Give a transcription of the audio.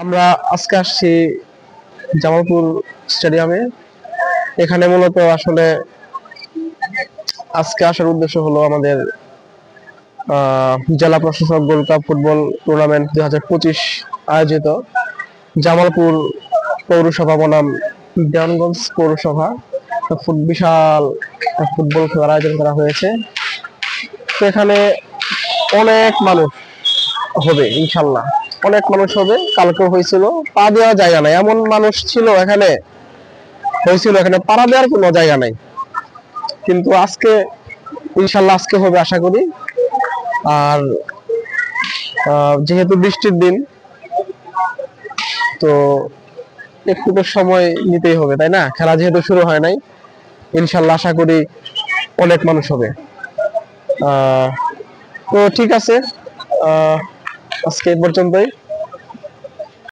আমরা আজকে আসছি জামালপুর স্টেডিয়ামে। এখানে মূলত আসলে আজকে আসার উদ্দেশ্য হলো আমাদের জেলা প্রশাসক গোল্ড কাপ ফুটবল টুর্নামেন্ট 2025 আয়োজিত জামালপুর পৌরসভা বনাম দেওয়ানগঞ্জ পৌরসভা বিশাল ফুটবল খেলার আয়োজন করা হয়েছে। তো এখানে অনেক মানুষ হবে ইনশাল্লাহ, অনেক মানুষ হবে। কালকেও হয়েছিল, পা দেওয়ার জায়গা নাই, এমন মানুষ ছিল এখানে, হয়েছিল এখানে পাড়া দেওয়ার কোনো জায়গা নাই। কিন্তু আজকে ইনশাল্লাহ আজকে হবে আশা করি। আর যেহেতু বৃষ্টির দিন, তো একটু তো সময় নিতেই হবে, তাই না? খেলা যেহেতু শুরু হয় নাই, ইনশাল্লাহ আশা করি অনেক মানুষ হবে। তো ঠিক আছে, আজকে এই পর্যন্তই।